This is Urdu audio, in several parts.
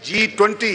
G20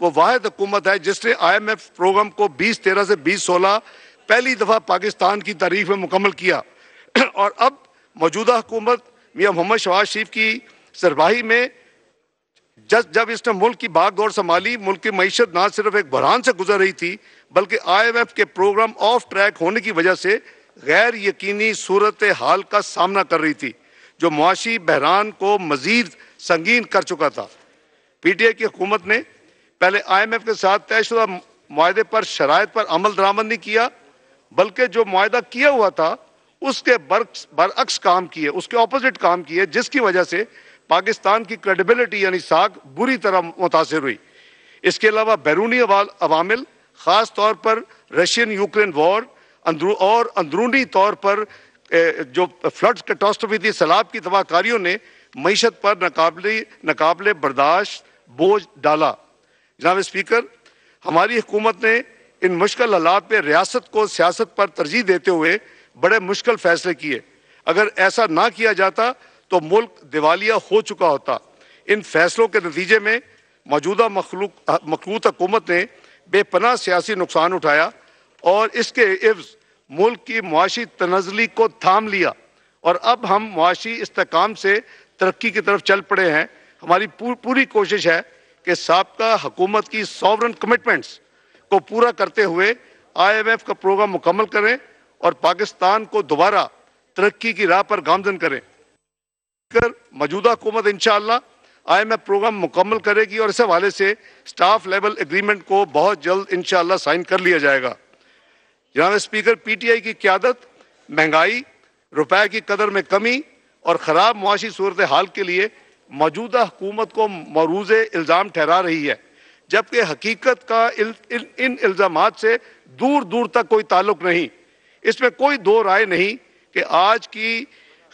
وہ واحد حکومت ہے جس نے IMF پروگرام کو 2013 سے 2016 پہلی دفعہ پاکستان کی تاریخ میں مکمل کیا اور اب موجودہ حکومت میاں محمد شہباز شریف کی سربراہی میں جب اس نے ملک کی بھاگ دوڑ سنبھالی، ملک کی معیشت نہ صرف ایک بحران سے گزر رہی تھی بلکہ IMF کے پروگرام آف ٹریک ہونے کی وجہ سے غیر یقینی صورتحال کا سامنا کر رہی تھی جو معاشی بحران کو مزید سنگین کر چکا تھا۔ PTI کی حکومت نے پہلے IMF کے ساتھ طے شدہ معاہدے پر شرائط پر عمل درآمد نہیں کیا بلکہ جو معاہدہ کیا ہوا تھا اس کے برعکس کام کیے، اس کے اپوزٹ کام کیے، جس کی وجہ سے پاکستان کی کریڈیبلٹی یعنی ساکھ بری طرح متاثر ہوئی۔ اس کے علاوہ بیرونی عوامل خاص طور پر رشین یوکرین وار اور اندرونی طور پر جو فلڈ کیٹاسٹروفی تھی، سیلاب کی تباہ کاریوں نے معیشت پر ناقابل برداشت بوجھ ڈالا۔ جناب اسپیکر، ہماری حکومت نے ان مشکل حالات میں ریاست کو سیاست پر ترجیح دیتے ہوئے بڑے مشکل فیصلے کیے۔ اگر ایسا نہ کیا جاتا تو ملک دیوالیہ ہو چکا ہوتا۔ ان فیصلوں کے نتیجے میں موجودہ مخلوط حکومت نے بے پناہ سیاسی نقصان اٹھایا اور اس کے عوض ملک کی معاشی تنزلی کو تھام لیا اور اب ہم معاشی استحکام سے ترقی کی طرف چل پڑے ہیں۔ ہماری پوری کوشش ہے کہ سابقہ حکومت کی سوورن کمٹمنٹس کو پورا کرتے ہوئے IMF کا پروگرام مکمل کریں اور پاکستان کو دوبارہ ترقی کی راہ پر گامزن کریں۔ موجودہ حکومت انشاءاللہ IMF پروگرام مکمل کرے گی اور اس حوالے سے سٹاف لیول ایگریمنٹ کو بہت جلد انشاءاللہ سائن کر لیا جائے گا۔ جناب اسپیکر، PTI کی قیادت مہنگائی، روپے کی قدر میں کمی اور خراب معاشی صورتحال کے لیے موجودہ حکومت کو معروض الزام ٹھہرا رہی ہے، جبکہ حقیقت کا ان الزامات سے دور دور تک کوئی تعلق نہیں۔ اس میں کوئی دو رائے نہیں کہ آج کی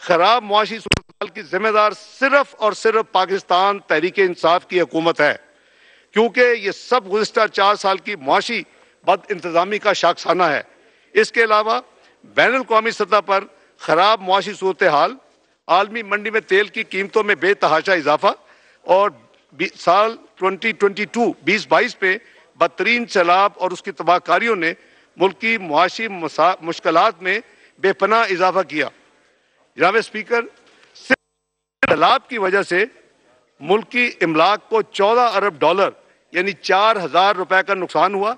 خراب معاشی صورتحال کی ذمہ دار صرف اور صرف پاکستان تحریک انصاف کی حکومت ہے، کیونکہ یہ سب گزشتہ 4 سال کی معاشی بد انتظامی کا شاخسانہ ہے۔ اس کے علاوہ بین الاقوامی سطح پر خراب معاشی صورتحال، عالمی منڈی میں تیل کی قیمتوں میں بے تحاشا اضافہ اور سال 2022 میں بدترین سیلاب اور اس کی تباہ کاریوں نے ملک کی معاشی مشکلات میں بے پناہ اضافہ کیا۔ جناب اسپیکر، صرف سیلاب کی وجہ سے ملک کی املاک کو $14 ارب یعنی 4,000 روپے کا نقصان ہوا،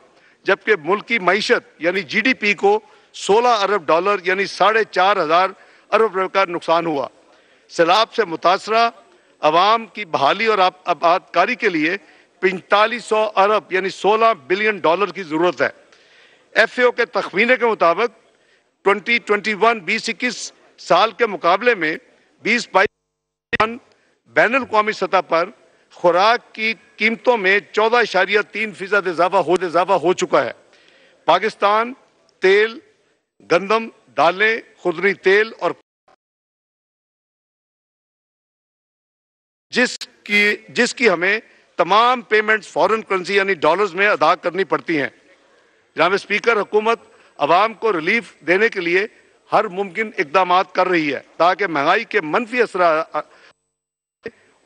جبکہ ملک کی معیشت یعنی GDP کو $16 ارب یعنی 4,500 ارب روپے کا نقصان ہوا۔ سیلاب سے متاثرہ عوام کی بحالی اور آباد کاری کے لیے 4500 ارب یعنی $16 بلین کی ضرورت ہے۔ FAO کے تخمینے کے مطابق 2021 سال کے مقابلے میں 2022 بین الاقوامی سطح پر خوراک کی قیمتوں میں 14.3% اضافہ ہو چکا ہے۔ پاکستان تیل، گندم، دالیں، خوردنی تیل اور جس کی ہمیں تمام پیمنٹس فورن کرنسی یعنی ڈالرز میں ادا کرنی پڑتی ہیں۔ جناب اسپیکر، حکومت عوام کو ریلیف دینے کے لیے ہر ممکن اقدامات کر رہی ہے تاکہ مہنگائی کے منفی اثرات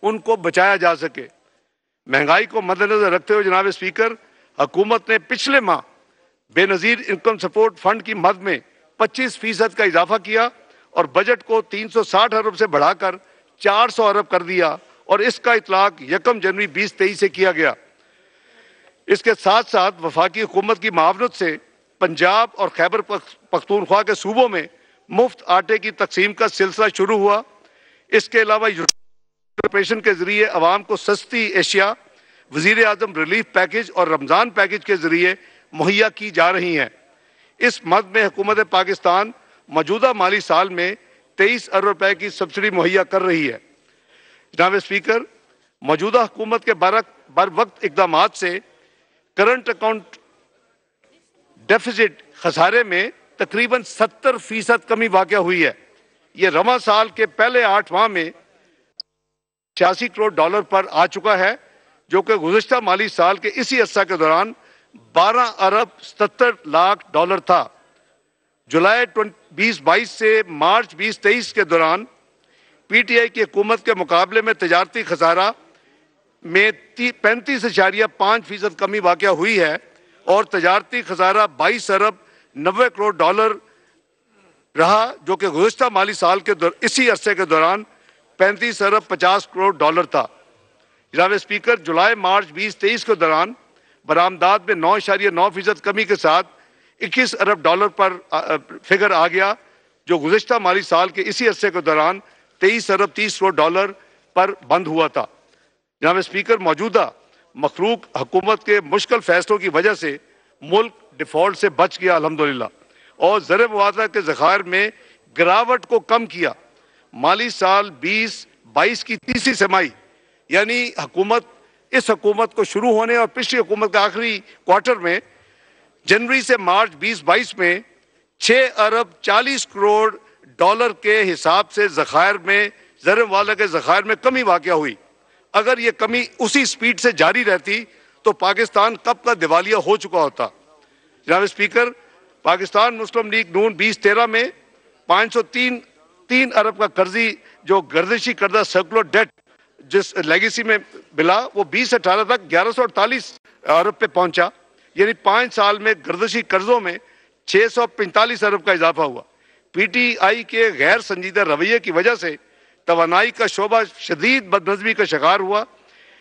ان کو بچایا جا سکے۔ مہنگائی کو مد نظر رکھتے ہوئے جناب اسپیکر، حکومت نے پچھلے ماہ بے نظیر انکم سپورٹ فنڈ کی مد میں 25% کا اضافہ کیا اور بجٹ کو 360 ارب سے بڑھا کر 400 ارب کر دیا اور اس کا اطلاق 1 جنوری 2023 سے کیا گیا۔ اس کے ساتھ ساتھ وفاقی حکومت کی معاونت سے پنجاب اور خیبر پختونخوا کے صوبوں میں مفت آٹے کی تقسیم کا سلسلہ شروع ہوا۔ اس کے علاوہ کارپوریشن کے ذریعے عوام کو سستی اشیاء وزیر اعظم ریلیف پیکج اور رمضان پیکج کے ذریعے مہیا کی جا رہی ہیں۔ اس مد میں حکومت پاکستان موجودہ مالی سال میں 23 ارب روپے کی سبسڈی مہیا کر رہی ہے۔ جناب اسپیکر، موجودہ حکومت کے بر وقت اقدامات سے کرنٹ اکاؤنٹ ڈیفیسٹ خسارے میں تقریباً 70% کمی واقع ہوئی ہے۔ یہ رواں سال کے پہلے 8 ماہ میں $86 کروڑ پر آ چکا ہے، جو کہ گزشتہ مالی سال کے اسی عرصہ کے دوران 12 ارب 77 لاکھ ڈالر تھا۔ جولائی 2022 سے مارچ 2023 کے دوران PTI کی حکومت کے مقابلے میں تجارتی خسارہ میں 35.5% کمی واقع ہوئی ہے اور تجارتی خسارہ 22 ارب 90 کروڑ ڈالر رہا، جو کہ گزشتہ مالی سال کے اسی عرصے کے دوران 35 ارب 50 کروڑ ڈالر تھا۔ جناب اسپیکر، جولائی مارچ 2023 کے دوران برآمدات میں 9.9% کمی کے ساتھ 21 ارب ڈالر پر فگر آ گیا، جو گزشتہ مالی سال کے اسی عرصے کے دوران 23 ارب 30 کروڑ ڈالر پر بند ہوا تھا۔ جناب اسپیکر، موجودہ مخلوق حکومت کے مشکل فیصلوں کی وجہ سے ملک ڈیفالٹ سے بچ گیا الحمدللہ، اور زر مبادلہ کے ذخائر میں گراوٹ کو کم کیا۔ مالی سال 2022 کی تیسری سمائی یعنی اس حکومت کو شروع ہونے اور پچھلی حکومت کے آخری کوارٹر میں جنوری سے مارچ 2022 میں 6 ارب 40 کروڑ ڈالر کے حساب سے ذخائر میں زر مبادلہ کے ذخائر میں کمی واقع ہوئی۔ اگر یہ کمی اسی سپیڈ سے جاری رہتی تو پاکستان کب کا دیوالیہ ہو چکا ہوتا۔ جناب اسپیکر، پاکستان مسلم لیگ نون 2013 میں 503 ارب کا قرضی جو گردشی کردہ سرکولر ڈیٹ جس لیگیسی میں ملا، وہ 2018 تک 1148 ارب پہ پہنچا، یعنی 5 سال میں گردشی قرضوں میں 645 ارب کا اضافہ ہوا۔ پی ٹی آئی کے غیر سنجیدہ رویے کی وجہ سے توانائی کا شعبہ شدید بدنظمی کا شکار ہوا۔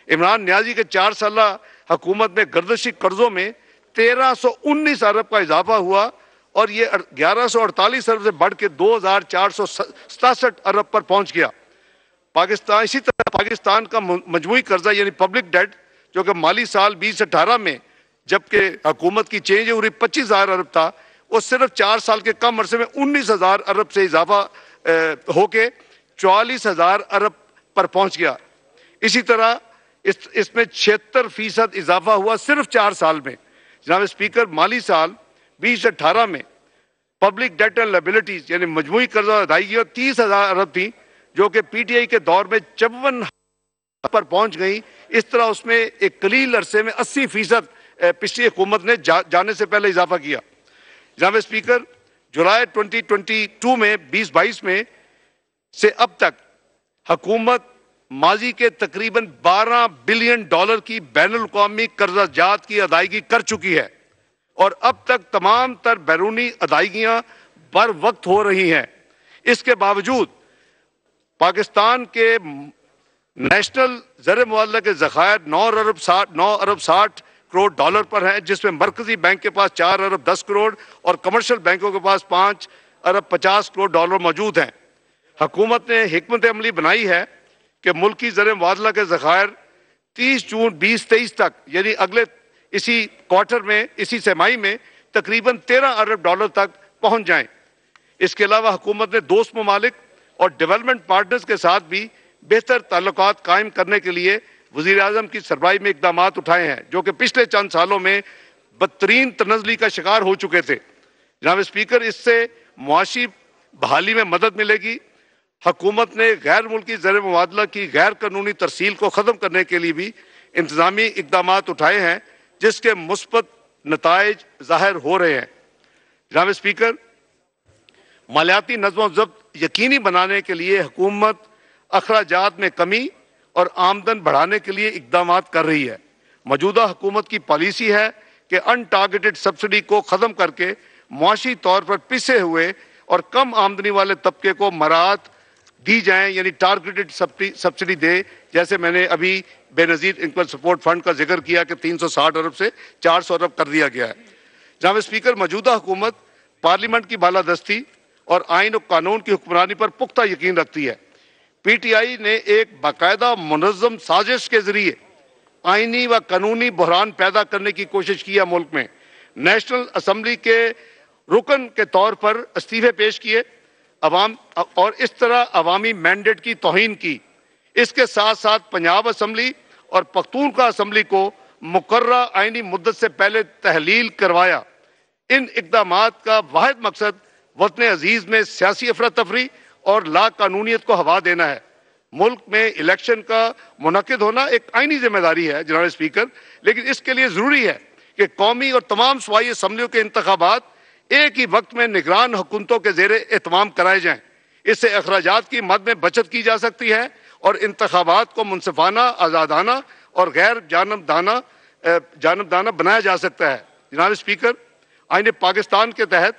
عمران نیازی کے 4 سالہ حکومت میں گردشی قرضوں میں 1319 ارب کا اضافہ ہوا اور یہ 1148 ارب سے بڑھ کے 2467 ارب پر پہنچ گیا۔ اسی طرح پاکستان کا مجموعی قرضہ یعنی پبلک ڈیٹ، جو کہ مالی سال 2018 میں جبکہ حکومت کی چینج ہوئی 25,000 ارب تھا، وہ صرف 4 سال کے کم عرصے میں 19,000 ارب سے اضافہ ہو کے 44,000 ارب پر پہنچ گیا۔ اسی طرح اس میں 76% اضافہ ہوا صرف 4 سال میں۔ جناب اسپیکر، مالی سال 2018 میں پبلک ڈیٹ اینڈ لائبلٹیز یعنی مجموعی قرضہ ادائیگیاں 30,000 ارب تھیں، جو کہ پی ٹی آئی کے دور میں 54 پر پہنچ گئیں۔ اس طرح اس میں ایک قلیل عرصے میں 80% پچھلی حکومت نے جانے سے پہلے اضافہ کیا۔ جناب اسپیکر، جولائی 2022 میں 2022 میں سے اب تک حکومت ماضی کے تقریباً 12 بلین ڈالر کی بین الاقوامی قرضہ جات کی ادائیگی کر چکی ہے، اور اب تک تمام تر بیرونی ادائیگیاں بر وقت ہو رہی ہیں۔ اس کے باوجود پاکستان کے نیشنل زر مبادلہ کے ذخائر 9 ارب 60 کروڑ ڈالر پر ہیں، جس میں مرکزی بینک کے پاس 4 ارب 10 کروڑ اور کمرشل بینکوں کے پاس 5 ارب 50 کروڑ ڈالر موجود ہیں۔ حکومت نے حکمت عملی بنائی ہے کہ ملکی زر مبادلہ کے ذخائر 30 جون 2023 تک یعنی اگلے اسی کوارٹر میں اسی سمائی میں تقریباً 13 ارب ڈالر تک پہنچ جائیں۔ اس کے علاوہ حکومت نے دوست ممالک اور ڈیولپمنٹ پارٹنرز کے ساتھ بھی بہتر تعلقات قائم کرنے کے لیے وزیر اعظم کی سربراہی میں اقدامات اٹھائے ہیں، جو کہ پچھلے چند سالوں میں بدترین تنزلی کا شکار ہو چکے تھے۔ جناب اسپیکر، اس سے معاشی بحالی میں مدد ملے گی۔ حکومت نے غیر ملکی زر مبادلہ کی غیر قانونی ترسیل کو ختم کرنے کے لیے بھی انتظامی اقدامات اٹھائے ہیں، جس کے مثبت نتائج ظاہر ہو رہے ہیں۔ جناب اسپیکر، مالیاتی نظم و ضبط یقینی بنانے کے لیے حکومت اخراجات میں کمی اور آمدن بڑھانے کے لیے اقدامات کر رہی ہے۔ موجودہ حکومت کی پالیسی ہے کہ ان ٹارگیٹڈ سبسڈی کو ختم کر کے معاشی طور پر پسے ہوئے اور کم آمدنی والے طبقے کو مراعات دی جائیں، یعنی ٹارگیٹڈ سبسڈی دے، جیسے میں نے ابھی بے نظیر انکم سپورٹ فنڈ کا ذکر کیا کہ 360 ارب سے 400 ارب کر دیا گیا ہے۔ جناب اسپیکر، موجودہ حکومت پارلیمنٹ کی بالادستی اور آئین و قانون کی حکمرانی پر پختہ یقین رکھتی ہے۔ پی ٹی آئی نے ایک باقاعدہ منظم سازش کے ذریعے آئینی و قانونی بحران پیدا کرنے کی کوشش کی ہے۔ ملک میں نیشنل اسمبلی کے رکن کے طور پر استعفے پیش کیے اور اس طرح عوامی مینڈیٹ کی توہین کی۔ اس کے ساتھ ساتھ پنجاب اسمبلی اور پختونخوا اسمبلی کو مقررہ آئینی مدت سے پہلے تحلیل کروایا۔ ان اقدامات کا واحد مقصد وطن عزیز میں سیاسی افراتفری اور لا قانونیت کو ہوا دینا ہے۔ ملک میں الیکشن کا منعقد ہونا ایک آئینی ذمہ داری ہے جناب اسپیکر، لیکن اس کے لیے ضروری ہے کہ قومی اور تمام صوبائی اسمبلیوں کے انتخابات ایک ہی وقت میں نگران حکومتوں کے زیر اہتمام کرائے جائیں۔ اس سے اخراجات کی مد میں بچت کی جا سکتی ہے اور انتخابات کو منصفانہ، آزادانہ اور غیر جانبدارانہ بنایا جا سکتا ہے۔ جناب اسپیکر، آئین پاکستان کے تحت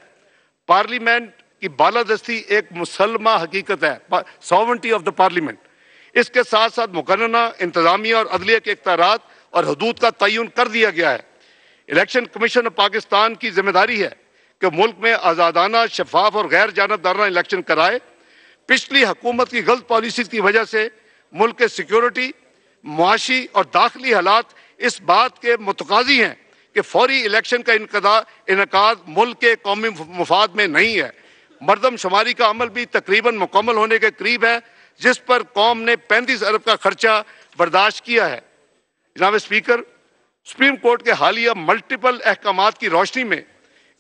پارلیمنٹ کی بالادستی ایک مسلمہ حقیقت ہے، ساورنٹی آف دا پارلیمنٹ۔ اس کے ساتھ ساتھ مقننہ انتظامیہ اور عدلیہ کے اختیارات اور حدود کا تعین کر دیا گیا ہے۔ الیکشن کمیشن پاکستان کی ذمہ داری ہے کہ ملک میں آزادانہ، شفاف اور غیر جانبدارانہ الیکشن کرائے۔ پچھلی حکومت کی غلط پالیسیز کی وجہ سے ملک کے سیکیورٹی، معاشی اور داخلی حالات اس بات کے متقاضی ہیں کہ فوری الیکشن کا انعقاد ملک کے قومی مفاد میں نہیں ہے۔ مردم شماری کا عمل بھی تقریباً مکمل ہونے کے قریب ہے، جس پر قوم نے 35 ارب کا خرچہ برداشت کیا ہے۔ جناب اسپیکر، سپریم کورٹ کے حالیہ ملٹیپل احکامات کی روشنی میں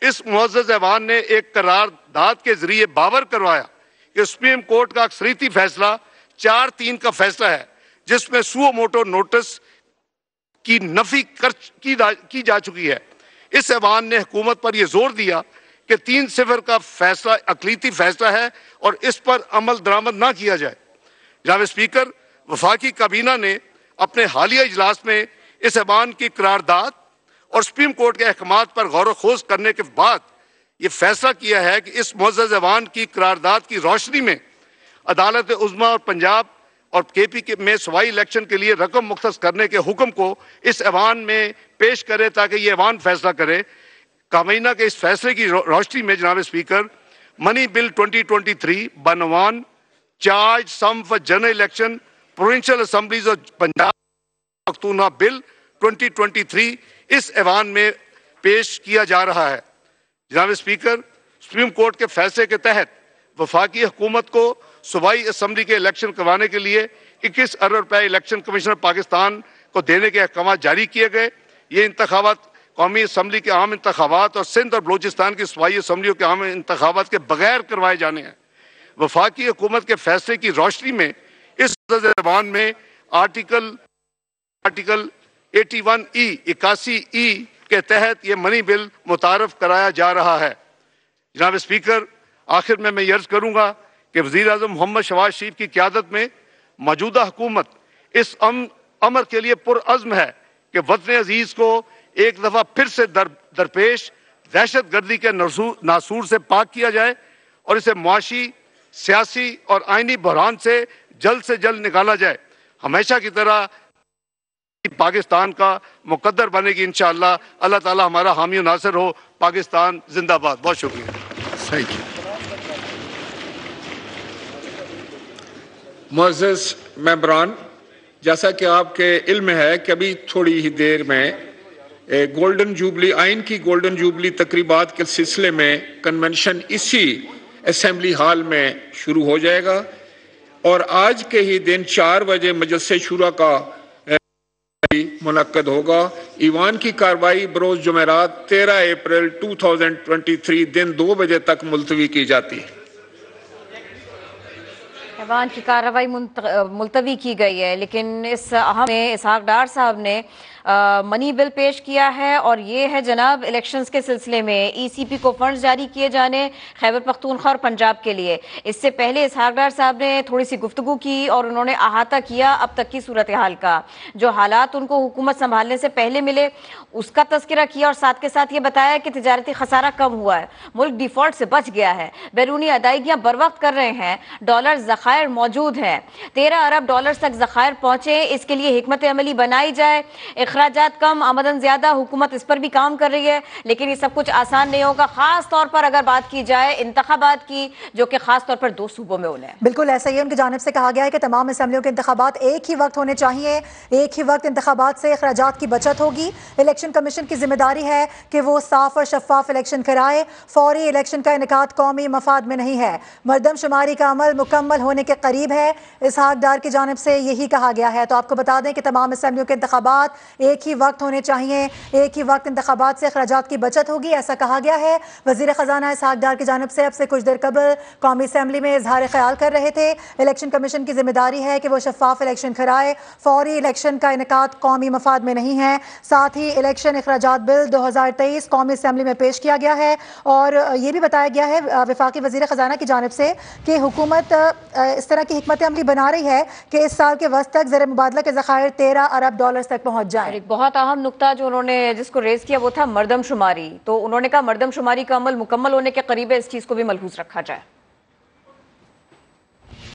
اس معزز ایوان نے ایک قرارداد کے ذریعے باور کروایا کہ سپریم کورٹ کا اکثریتی فیصلہ 4-3 کا فیصلہ ہے، جس میں سو موٹو نوٹس کی نفی کی جا چکی ہے۔ اس ایوان نے حکومت پر یہ زور دیا کہ 3-0 کا فیصلہ اقلیتی فیصلہ ہے اور اس پر عمل درآمد نہ کیا جائے۔ جناب اسپیکر، وفاقی کابینہ نے اپنے حالیہ اجلاس میں اس ایوان کی قرارداد اور سپریم کورٹ کے احکامات پر غور و خوض کرنے کے بعد یہ فیصلہ کیا ہے کہ اس معزز ایوان کی قرارداد کی روشنی میں عدالت عظمیٰ اور پنجاب اور کے پی میں صوبائی الیکشن کے لیے رقم مختص کرنے کے حکم کو اس ایوان میں پیش کرے تاکہ یہ ایوان فیصلہ کرے۔ کابینہ کے اس فیصلے کی روشنی میں جناب اسپیکر، منی بل 2023 بنوان charge sum for general election provincial assemblies اور پنجاب پختونخوا بل 2023 اس ایوان میں پیش کیا جا رہا ہے۔ جناب اسپیکر، سپریم کورٹ کے فیصلے کے تحت وفاقی حکومت کو صوبائی اسمبلی کے الیکشن کروانے کے لیے 21 ارب روپے الیکشن کمیشن پاکستان کو دینے کے احکامات جاری کیے گئے۔ یہ انتخابات قومی اسمبلی کے عام انتخابات اور سندھ اور بلوچستان کی صوبائی اسمبلیوں کے عام انتخابات کے بغیر کروائے جانے ہیں۔ وفاقی حکومت کے فیصلے کی روشنی میں اس ایوان میں آرٹیکل 81E کے تحت یہ منی بل متعارف کرایا جا رہا ہے۔ جناب اسپیکر، آخر میں یہ عرض کروں گا کہ وزیر اعظم محمد شہباز شریف کی قیادت میں موجودہ حکومت اس امر کے لیے پرعزم ہے کہ وطن عزیز کو ایک دفعہ پھر سے درپیش دہشت گردی کے ناسور سے پاک کیا جائے اور اسے معاشی، سیاسی اور آئینی بحران سے جلد نکالا جائے۔ ہمیشہ کی طرح پاکستان کا مقدر بنے گی انشاءاللہ۔ اللہ تعالی ہمارا حامی و ناصر ہو۔ پاکستان زندہ باد۔ بہت شکریہ۔ Thank you. معزز ممبران، جیسا کہ آپ کے علم ہے کہ ابھی تھوڑی ہی دیر میں گولڈن جوبلی، آئین کی گولڈن جوبلی تقریبات کے سلسلے میں کنونشن اسی اسمبلی ہال میں شروع ہو جائے گا اور آج کے ہی دن 4 بجے مجلس شورا کا منعقد ہوگا۔ ایوان کی کارروائی بروز جمعرات 13 اپریل 2023 دن 2 بجے تک ملتوی کی جاتی ہے۔ ایوان کی کارروائی ملتوی کی گئی ہے، لیکن اس اہم میں اسحاق ڈار صاحب نے منی بل پیش کیا ہے اور یہ ہے جناب الیکشنز کے سلسلے میں ای سی پی کو فنڈز جاری کیے جانے خیبر پختونخوا اور پنجاب کے لیے۔ اس سے پہلے اسحاق ڈار صاحب نے تھوڑی سی گفتگو کی اور انہوں نے احاطہ کیا اب تک کی صورتحال کا، جو حالات ان کو حکومت سنبھالنے سے پہلے ملے اس کا تذکرہ کیا اور ساتھ کے ساتھ یہ بتایا کہ تجارتی خسارہ کم ہوا ہے، ملک ڈیفالٹ سے بچ گیا ہے، بیرونی ادائیگیاں بر وقت کر رہے ہیں، ڈالر ذخائر موجود ہیں، 13 ارب ڈالر تک ذخائر پہنچے، اس کے لیے حکمت عملی بنائی جائے، اخراجات کم آمدن زیادہ، حکومت اس پر بھی کام کر رہی ہے، لیکن یہ سب کچھ آسان نہیں ہوگا، خاص طور پر اگر بات کی جائے انتخابات کی جو کہ خاص طور پر 2 صوبوں میں ہونے ہیں۔ بالکل ایسا ہی ان کی جانب سے کہا گیا ہے کہ تمام اسمبلیوں کے انتخابات ایک ہی وقت ہونے چاہیے، ایک ہی وقت انتخابات سے اخراجات کی بچت ہوگی۔ الیکشن کمیشن کی ذمہ داری ہے کہ وہ صاف اور شفاف الیکشن کرائے، فوری الیکشن کا انعقاد قومی مفاد میں نہیں ہے، مردم شماری کا عمل مکمل ہونے کے قریب ہے، اسحاق ڈار کی جانب سے یہی کہا گیا ہے۔ تو آپ کو بتا دیں کہ تمام اسمبلیوں کے انتخابات ایک ہی وقت ہونے چاہیے، ایک ہی وقت انتخابات سے اخراجات کی بچت ہوگی، ایسا کہا گیا ہے۔ وزیر خزانہ اسحاق ڈار کی جانب سے اب سے کچھ دیر قبل قومی اسمبلی میں اظہار خیال کر رہے تھے۔ الیکشن کمیشن کی ذمہ داری ہے کہ وہ شفاف الیکشن کرائے، فوری الیکشن کا انعقاد قومی مفاد میں نہیں ہے۔ ساتھ ہی الیکشن اخراجات بل 2023 قومی اسمبلی میں پیش کیا گیا ہے، اور یہ بھی بتایا گیا ہے وفاقی وزیر خزانہ کی جانب سے کہ حکومت اس طرح کی حکمت عملی بنا رہی ہے کہ اس سال کے وسط تک زر مبادلہ کے ذخائر 13 ارب ڈالرز تک پہنچ جائیں۔ ایک بہت اہم نقطہ جو انہوں نے جس کو ریز کیا وہ تھا مردم شماری، تو انہوں نے کہا مردم شماری کا عمل مکمل ہونے کے قریب ہے، اس چیز کو بھی ملحوظ رکھا جائے۔